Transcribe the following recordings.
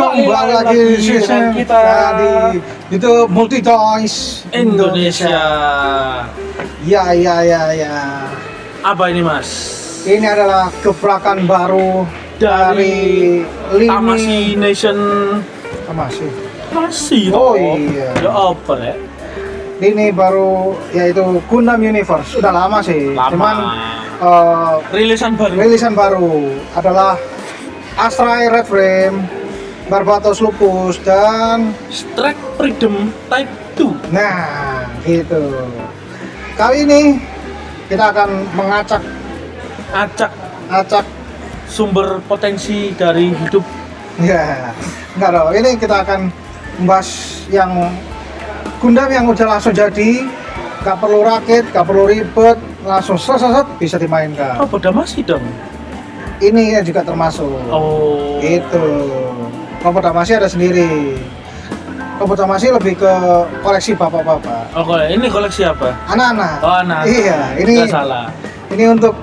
Kembali lagi di season kita di itu Multi Toys Indonesia. Ya. Apa ini Mas? Ini adalah gebrakan baru dari Tamashii Nation. Tamashii. Masih Oh toh. iya. Ya apa ya? Ini baru yaitu Gundam Universe. Udah lama sih. Lama. Cuman Rilisan baru. Adalah Astray Red Frame, Barbatos Lupus dan Strike Freedom Type 2. nah gitu. Kali ini kita akan mengacak Sumber potensi dari hidup. ya enggak dong, ini kita akan membahas yang Gundam yang udah langsung jadi, gak perlu rakit, gak perlu ribet, langsung set bisa dimainkan. Oh, pada masih dong. Ini ya juga termasuk. Oh. Gitu. Robot Tamashii ada sendiri. Robot Tamashii lebih ke koleksi bapak-bapak. Oh, ini koleksi apa? Anak-anak. Oh, anak. Iya, ini Nggak salah. ini untuk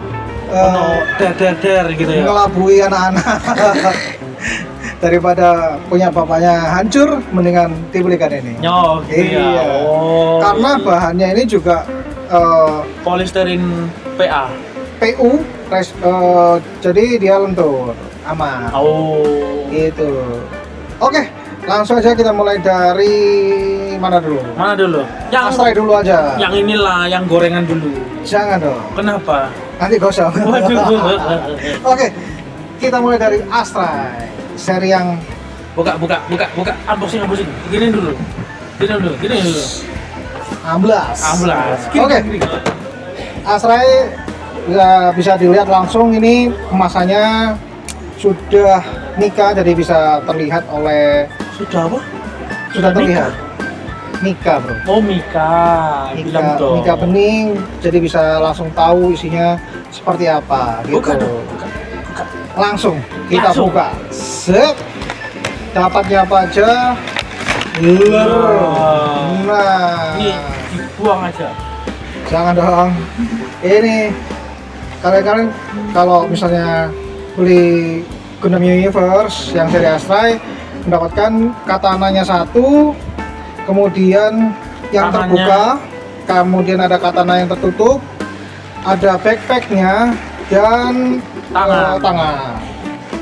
Der gitu ya. ngelabui anak-anak. Daripada punya bapaknya hancur, mendingan dibelikan ini. Oh, gitu Iya. ya. Oh. Karena bahannya ini juga polisterin PA. PU, jadi dia lentur, aman. Oh. Gitu. Oke, langsung aja kita mulai dari mana dulu? Mana dulu? Astray dulu aja. Yang inilah, yang gorengan dulu. Jangan dong, Kenapa? nanti gosong. Waduh. Oke, kita mulai dari Astray, seri yang Buka. Unboxing. Gini dulu. 16. Oke. Gini. Astray ya, bisa dilihat langsung, ini kemasannya sudah Mika, jadi bisa terlihat oleh Sudah apa? sudah terlihat Mika, bro. Oh, Mika. Bilang dong. Mika bening, jadi bisa langsung tahu isinya seperti apa gitu. Buka. Langsung kita Langsung. buka. Set. Dapatnya apa aja? Wow. Nah, Ini dibuang aja. jangan dong. Ini kalian kalau misalnya beli Gundam Universe yang seri Astray, mendapatkan katananya satu, kemudian yang Tangannya. terbuka, kemudian ada katana yang tertutup, ada backpacknya dan tangan.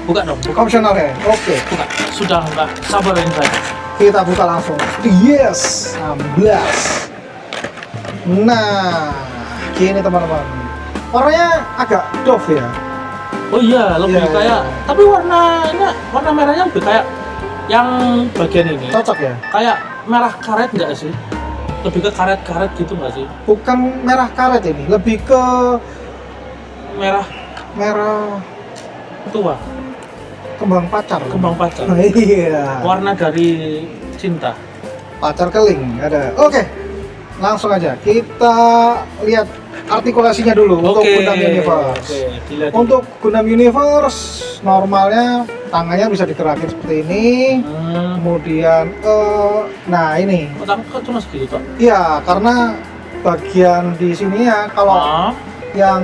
Buka dong. Optional ya. Oke, Buka. Sudah enggak sabarin saya. kita buka langsung. Yes, 16. Nah, gini teman-teman. Warnanya agak doff ya. Oh iya, lebih Iya, kayak iya. tapi warna merahnya lebih kayak yang bagian ini. Cocok ya. Kayak merah karet enggak sih? Lebih ke karet-karet gitu enggak sih? Bukan merah karet ini, lebih ke Merah merah tua, kembang pacar. kembang pacar. Iya. Warna dari cinta. Pacar keling ada. Oke. Langsung aja kita lihat artikulasinya dulu untuk Gundam Universe. Oke, dilihat. Untuk Gundam Universe normalnya tangannya bisa digerakin seperti ini. Kemudian nah ini. Kok cuma segitu? Iya, karena bagian di sini ya kalau yang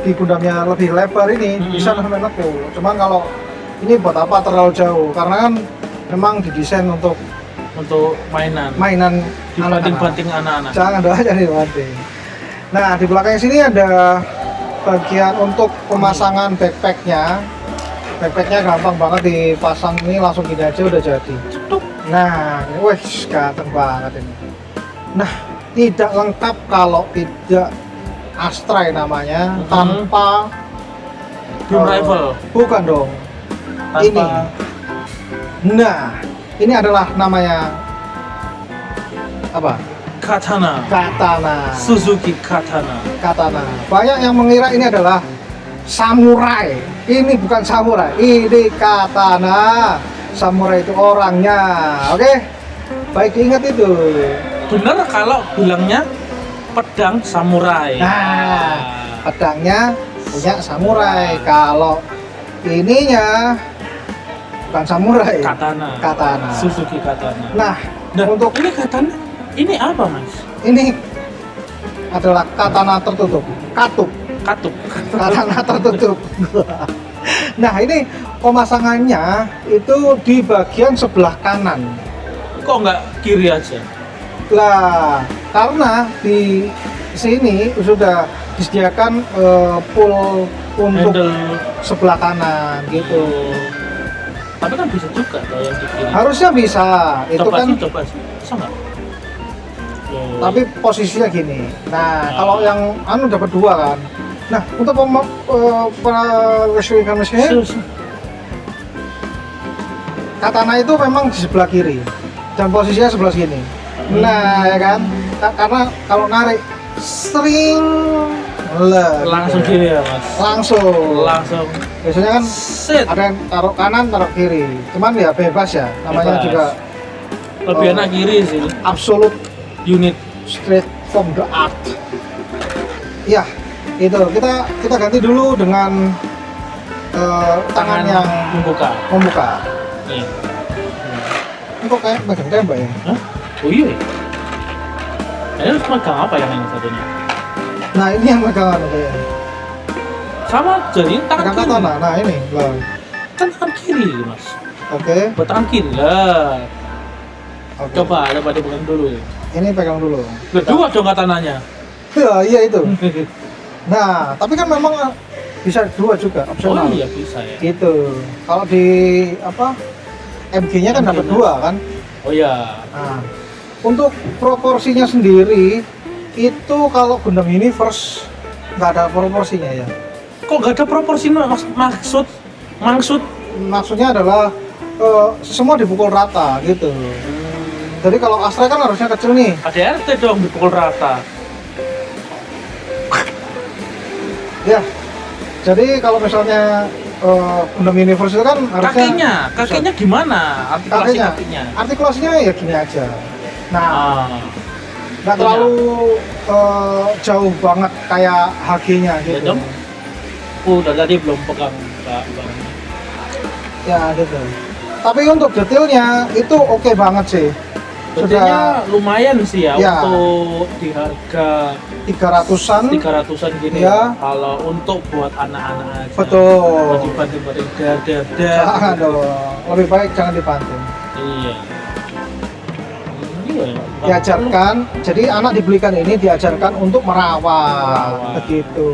di Gundamnya lebih lebar ini bisa namanya nekuk. Cuman kalau ini buat apa terlalu jauh? Karena kan memang didesain untuk mainan dibanting anak-anak. Jangan doa jadi dibanting. Nah, di belakang sini ada bagian untuk pemasangan backpacknya. Backpacknya gampang banget dipasang, ini langsung gini aja udah jadi. Nah, wih, ganteng banget ini. Nah, tidak lengkap kalau tidak Astray namanya tanpa Beam Rifle. Bukan dong. Tanpa Ini. Nah, ini adalah namanya apa? katana. Suzuki Katana. Banyak yang mengira ini adalah samurai. Ini bukan samurai, ini katana. Samurai itu orangnya. Oke? Baik diingat itu. Bener kalau bilangnya pedang samurai. Nah, pedangnya punya samurai. Kalau ininya bukan samurai, katana. Suzuki Katana. Nah, untuk ini katana, ini apa Mas? ini adalah katana tertutup, katup. Katuk. Katana tertutup. Nah, ini pemasangannya itu di bagian sebelah kanan. Kok nggak kiri aja? Lah, karena di sini sudah disediakan pull untuk Handle sebelah kanan gitu. Tapi kan bisa juga kalau yang di kiri. Harusnya bisa. Itu Coba kan sih, coba sih. Bisa nggak? Oh. tapi posisinya gini. Nah, kalau yang dapat dua kan. Nah, untuk mesin Serius? katana itu memang di sebelah kiri dan posisinya sebelah sini. Nah, ya kan? Karena kalau narik sering Langsung gitu. kiri ya mas? Langsung Biasanya kan set. ada yang taruh kanan, taruh kiri. Cuman ya bebas ya. Namanya Bebas. juga Lebih enak kiri sih. absolute Unit. straight from the art. Ya, itu kita ganti dulu dengan tangan yang membuka. Nih. ini kok kayak megang tembak ya. Hah? Oh iya. Ini harus megang apa yang ini satunya? Nah, ini yang megang kayaknya. Sama jadi tangan Megang kiri. katana. Nah, ini lah. Kan tangan kiri mas. Oke. Buat tangan kiri lah. Oke. Coba dipegang dulu. Ini pegang dulu. Kedua dong katananya. Ya, iya itu. Nah, tapi kan memang bisa dua juga, Oh opsional. iya bisa ya. Gitu. Kalau di apa MG-nya kan dapat MG-nya. dua kan. Oh iya. Nah, untuk proporsinya sendiri itu kalau Gundam Universe nggak ada proporsinya ya. Kok nggak ada proporsi maksud? Maksudnya adalah semua dipukul rata gitu. Jadi kalau Astra kan harusnya kecil nih. Ada RT dong dipukul rata. Ya. Jadi kalau misalnya Gundam Universe itu kan harusnya Kakinya gimana? Artikulasi kakinya. artikulasinya ya gini aja. Nah, nggak Punya. terlalu jauh banget kayak HG-nya Ya gitu. dong. Udah tadi belum pegang Pak. Ya gitu. Tapi untuk detailnya itu oke banget sih. Betulnya lumayan sih ya, Ya. untuk di harga 300-an. 300-an gini Ya. kalau untuk buat anak-anak aja. Betul. Dibanding dada. Jangan dong. Lebih baik jangan dibanting. Iya. Iya. Diajarkan, jadi anak dibelikan ini diajarkan untuk merawat. Merawat. Begitu.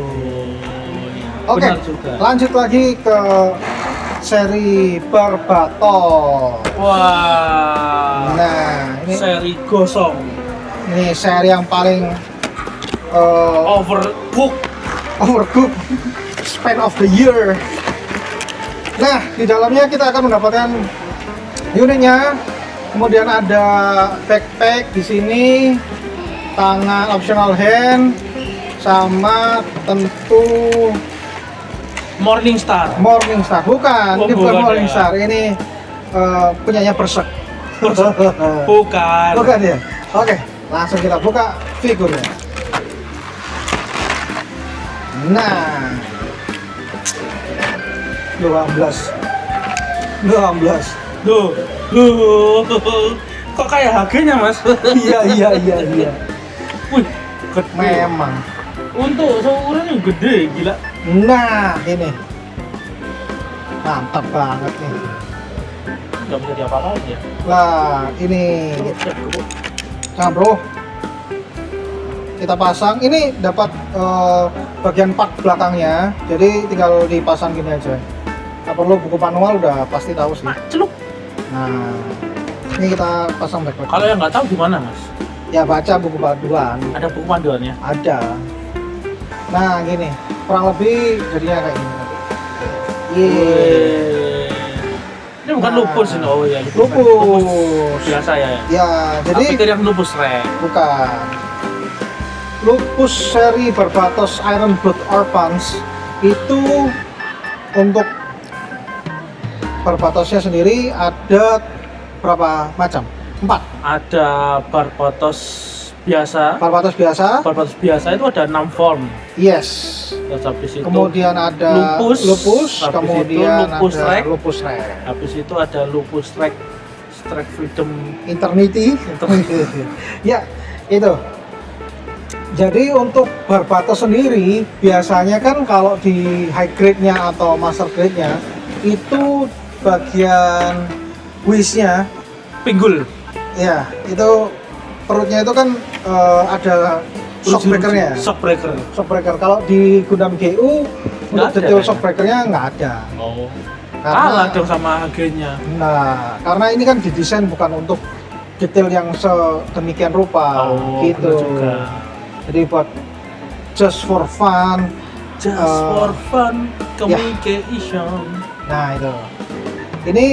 Oh, Oke, benar juga. lanjut lagi ke seri Barbatos. Wah. Nah, ini Seri gosong. seri yang paling Overcook. overcooked span of the year. Nah, di dalamnya kita akan mendapatkan unitnya. Kemudian ada backpack di sini, tangan optional hand, sama tentu Morningstar. Morningstar. Bukan, Oh, ini bukan bukan Morningstar. Ini punyanya Berserk. Bukan. Bukan ya? Oke, langsung kita buka figurnya. Nah, 12. Duh. Kok kayak harganya, Mas? Iya. Wih, gede. Memang. Untuk seukuran yang gede, gila. Nah, ini mantap banget nih. Nggak bisa diapa-apain ya. Lah, ini nah bro, kita pasang. Ini dapat bagian part belakangnya, jadi tinggal dipasang gini aja. Nggak perlu buku manual, udah pasti tahu sih. Celuk. Nah, ini kita pasang backpack. Kalau yang nggak tahu gimana, Mas? Ya baca buku panduan, Ada buku panduannya. ada. Nah, gini, kurang lebih jadinya kayak gini. Yeay. Ini bukan Nah. lupus ini. Oh ya, Lupus. biasa ya. Ya, Jadi jadi pikir yang lupus rek. bukan. Lupus seri Barbatos Iron Blood Orphans itu untuk Barbatosnya sendiri ada berapa macam? 4. Ada Barbatos biasa. Barbatos biasa, Barbatos biasa itu ada 6 form. yes. Terus habis itu Kemudian ada lupus, habis kemudian itu lupus ada rek. lupus rek. habis itu ada lupus strike freedom. Eternity. Ya, itu. Jadi untuk barbato sendiri biasanya kan kalau di high grade-nya atau master grade-nya itu bagian wishnya Pinggul. ya itu perutnya itu kan ada shockbreaker-nya. Shockbreaker. Kalau di Gundam GU untuk Nggak ada, detail kayaknya. shockbreaker-nya nggak ada. Oh. Karena Kalah dong sama agennya. nah karena ini kan didesain bukan untuk detail yang sedemikian rupa gitu. bener juga. Jadi buat just for fun. Just Eh, for fun ya. communication. Nah itu. Ini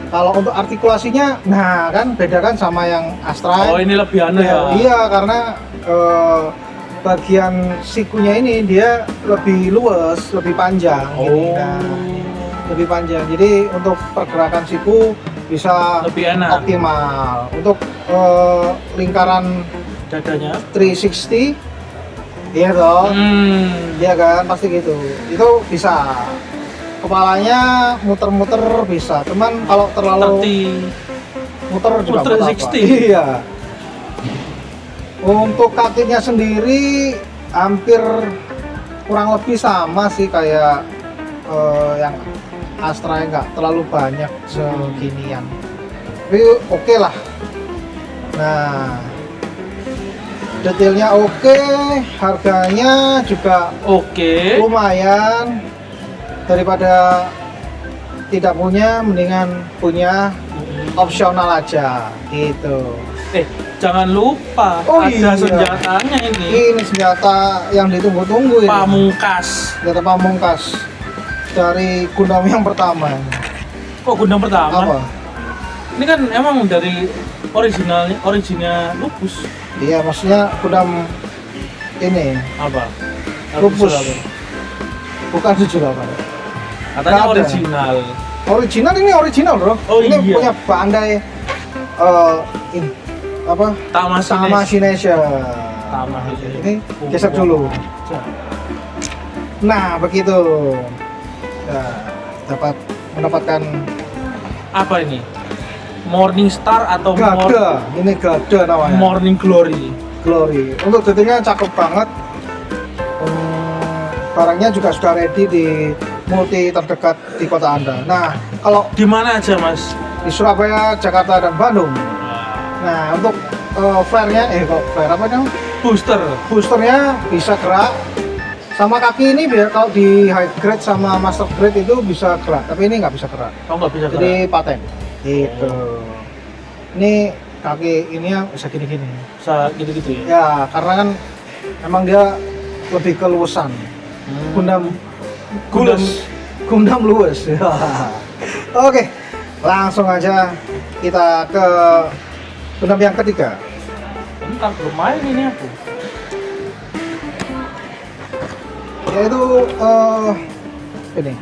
kalau untuk artikulasinya, nah kan beda kan sama yang Astra. Oh, ini lebih aneh ya. Iya karena bagian sikunya ini dia lebih luas, lebih panjang. Gini, nah, lebih panjang. Jadi untuk pergerakan siku bisa Lebih enak. optimal. Untuk lingkaran Dadanya. 360, iya dong. Iya kan, pasti gitu. Itu bisa. Kepalanya muter-muter bisa. Cuman kalau terlalu 30. muter juga Muter buat apa. 60. Iya. Untuk kakinya sendiri hampir kurang lebih sama sih kayak yang Astra, nggak terlalu banyak seginian. Tapi oke lah. Nah, detailnya oke, harganya juga Oke. lumayan. Daripada tidak punya, mendingan punya opsional aja gitu. Jangan lupa Oh, ada iya. senjatanya ini. Ini senjata yang ditunggu-tunggu ini. Pamungkas. Senjata pamungkas dari Gundam yang pertama. Kok Gundam pertama? Apa? Ini kan emang dari originnya Lupus. Iya, maksudnya Gundam ini Apa? Lupus. Apa? bukan 78. Katanya Nggak ada. original. Original ini original, Bro. Oh, ini iya. punya Bandai ini apa? Tamashii. Ini geser dulu. Nah, begitu. Nah, dapat mendapatkan Apa ini? Morning Star atau Gada. Ini Gada namanya. Morning Glory? Glory. Untuk detailnya cakep banget. Barangnya juga sudah ready di multi terdekat di kota Anda. Nah, kalau Di mana aja, Mas? di Surabaya, Jakarta, dan Bandung. Nah, untuk flare-nya, kok flare apa namanya? Boosternya bisa gerak. Sama kaki ini biar kalau di high grade sama master grade itu bisa gerak, tapi ini nggak bisa gerak. Oh, nggak bisa Jadi gerak. paten. Gitu. Ini kaki ini yang bisa gini-gini. Bisa gitu-gitu ya? Ya, karena kan emang dia lebih keluasan. Gundam luwes. Oke, langsung aja kita ke Gundam yang ketiga. Bentar, belum main ini aku. Yaitu ini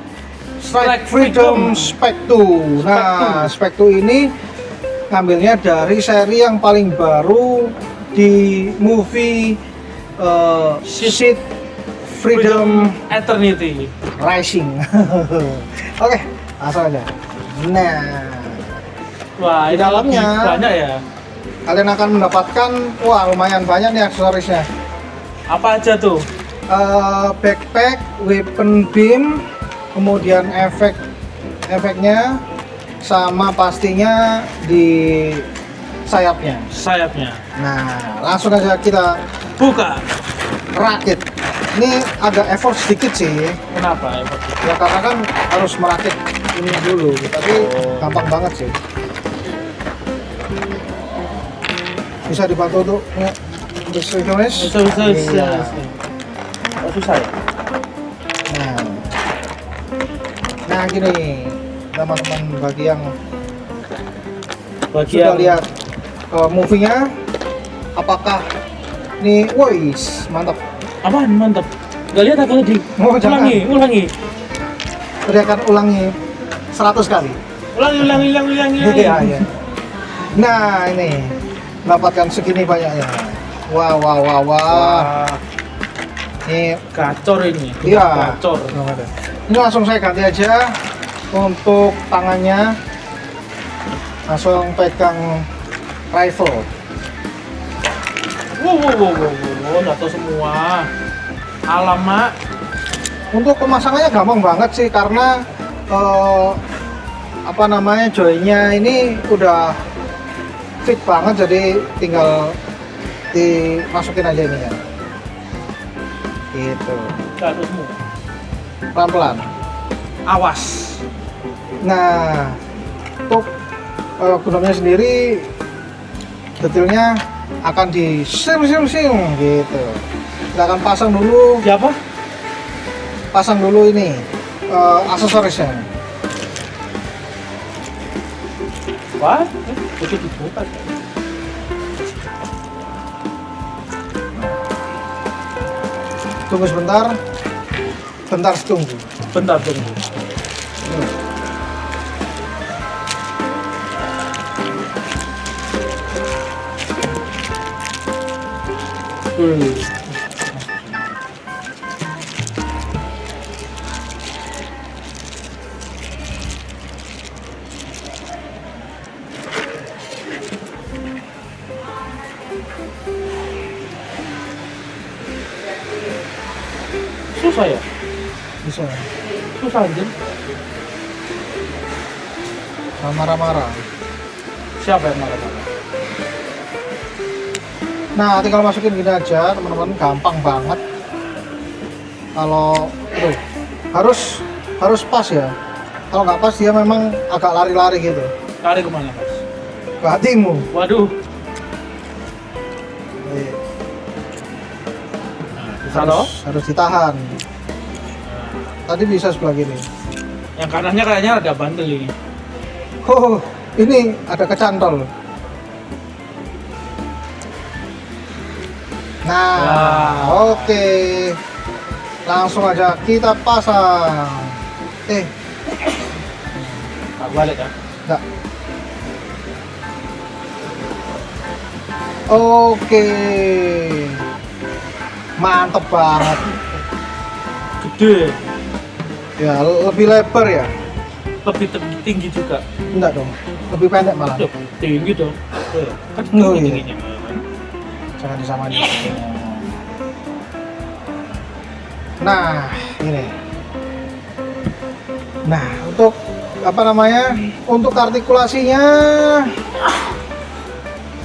Strike Freedom Spec 2. Nah, Spec 2 ini ngambilnya dari seri yang paling baru di movie Seed Freedom Eternity. Rising. Oke, langsung aja. Nah, Wah, Di ini dalamnya. lebih banyak ya. kalian akan mendapatkan lumayan banyak nih aksesorisnya. Apa aja tuh? Backpack, weapon beam, kemudian efeknya, sama pastinya di sayapnya. Sayapnya. Nah, langsung aja kita Buka. rakit. Ini agak effort sedikit sih, Kenapa? ya karena kan harus merakit ini dulu, tapi gampang banget sih. Bisa dibantu untuk bersinkronis. Bisa. Iya. Oh, susah ya? Nah gini teman-teman, bagi yang Bagi sudah yang lihat movie-nya, apakah ini, wis mantap, apaan mantap? Gak lihat aku tadi. Oh, jangan. Ulangi. teriakan ulangi 100 kali. Ulangi. Iya, iya. Nah ini dapatkan segini banyaknya. Wah. Wah, Ini gacor ini. iya. Gacor. Ini langsung saya ganti aja untuk tangannya. Langsung pegang rifle. Wow. Oh, jatuh semua. Alamak. Untuk pemasangannya gampang banget sih karena apa namanya, joinnya ini udah fit banget, jadi tinggal dimasukin aja ini ya. Gitu. Jatuh semua. Pelan-pelan. Awas. Nah, untuk gulungnya sendiri detailnya akan di sim gitu. Kita akan pasang dulu Siapa? ini aksesorisnya. Wah, itu dibuka. Tunggu sebentar. Tunggu. Bentar tunggu. Susah ya? Bisa. Susah aja. Nah, marah-marah. Siapa yang marah-marah? Nah, tinggal masukin gini aja, teman-teman, gampang banget. Kalau harus pas ya. Kalau nggak pas dia memang agak lari-lari gitu. Lari kemana, Mas? Ke hatimu. Waduh. Bisa loh. Harus ditahan. Tadi bisa sebelah kiri. Yang kanannya kayaknya ada bandel ini. Oh, ini ada kecantol. Nah, oke. Langsung aja kita pasang. Tak balik ya. Enggak. Oke. Mantep banget. Gede. Ya, lebih lebar ya? Lebih tinggi juga. Enggak dong. Lebih pendek malah. Loh, tinggi dong. Kan Oh, iya. tingginya. Jangan disamain. Nah, ini. Nah, untuk apa namanya? Untuk artikulasinya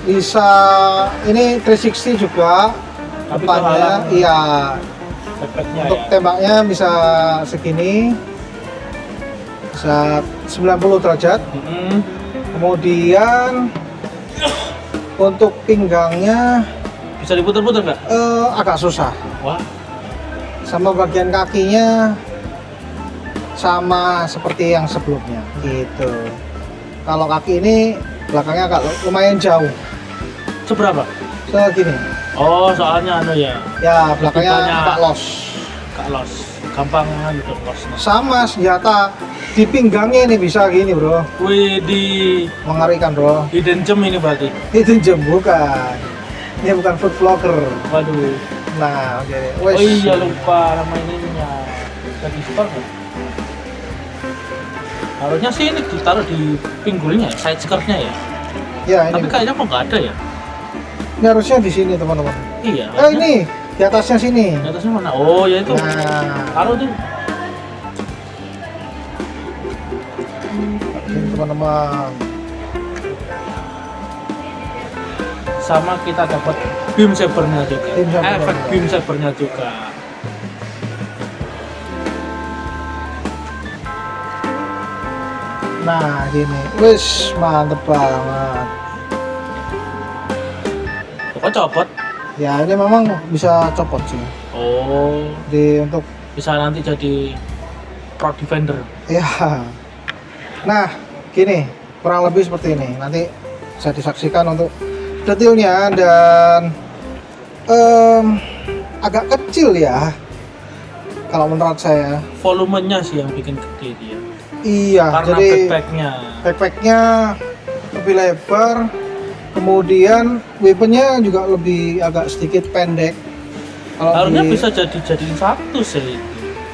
bisa ini 360 juga. Tapi Depannya, kehalang iya. efeknya Untuk ya. tembaknya bisa segini. Bisa 90 derajat. Kemudian untuk pinggangnya Bisa diputar-putar nggak? agak susah. Wah, Sama bagian kakinya sama seperti yang sebelumnya gitu. Kalau kaki ini belakangnya agak lumayan jauh, seberapa? segini. Oh, soalnya ya. Ya, belakangnya Kitanya agak los. Kak los. Gampang gitu los. Sama senjata di pinggangnya ini bisa gini, bro. Wih, Mengerikan, bro. hidden gem ini berarti. Itu jem, bukan. Ini bukan food vlogger. Waduh. Nah, oke. Oh iya, lupa nama ininya. Jadi store nggak? Harusnya sih ini ditaruh di pinggulnya, side skirtnya ya. Ya, ini. Tapi kayaknya kok nggak ada ya? Ini harusnya di sini, teman-teman. Iya. Ini di atasnya sini. Di atasnya mana? Oh ya itu. Nah, Taruh tuh. ini teman-teman. Sama kita dapat beam sabernya juga. Beam saber. Efek beam sabernya juga. Nah, gini. Wis, mantep banget. Kok copot? Ya, ini memang bisa copot sih. Oh, Untuk bisa nanti jadi pro defender. ya. Nah, gini, kurang lebih seperti ini. Nanti bisa disaksikan untuk detailnya dan agak kecil ya. Kalau menurut saya. Volumenya sih yang bikin gede dia. Iya, Karena jadi backpacknya lebih lebar, kemudian weaponnya juga lebih agak sedikit pendek. Kalau harusnya bisa jadiin satu sih.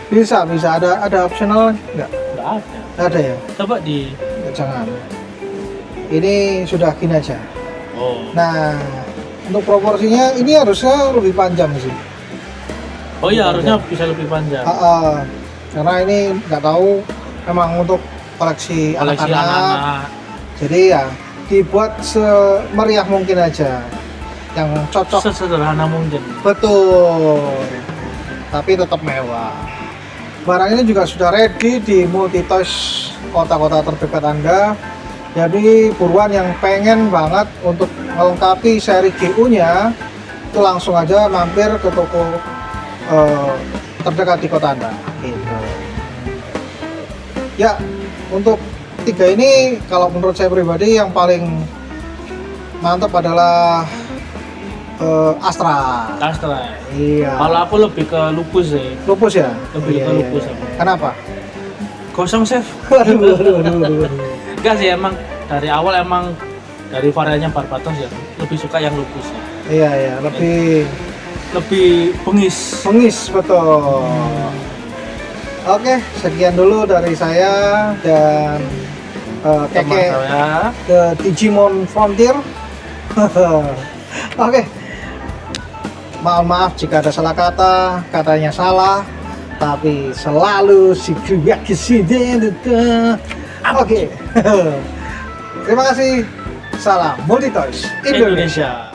bisa ada optional nggak? Nggak ada. Nggak ada ya? Coba di. Jangan. Ini sudah gini aja. Oh. Nah, Untuk proporsinya ini harusnya lebih panjang sih. Oh iya, harusnya bisa lebih panjang. Karena ini nggak tahu emang untuk koleksi Koleksi anak-anak. anak-anak. Jadi ya dibuat semeriah mungkin aja, yang cocok. Sesederhana mungkin. Betul. Tapi tetap mewah. Barang ini juga sudah ready di Multitoys kota-kota terdekat Anda. Jadi buruan yang pengen banget untuk melengkapi seri GU-nya itu langsung aja mampir ke toko terdekat di kota Anda. Gitu. Ya, untuk 3 ini kalau menurut saya pribadi yang paling mantap adalah Astra. Astra. Iya. Kalau aku lebih ke lupus sih. Lupus ya? Lebih ke lupus aku. Kenapa? Gosong chef. Waduh. Enggak sih, emang dari awal emang dari variannya Barbatos ya lebih suka yang lupus ya. Iya, lebih bengis. betul. Oke, sekian dulu dari saya dan Teman Keke saya. ke Digimon Frontier. Oke. Maaf jika ada salah kata, katanya salah, tapi selalu si kesini. Oke. Terima kasih. Salam Multitoys Indonesia.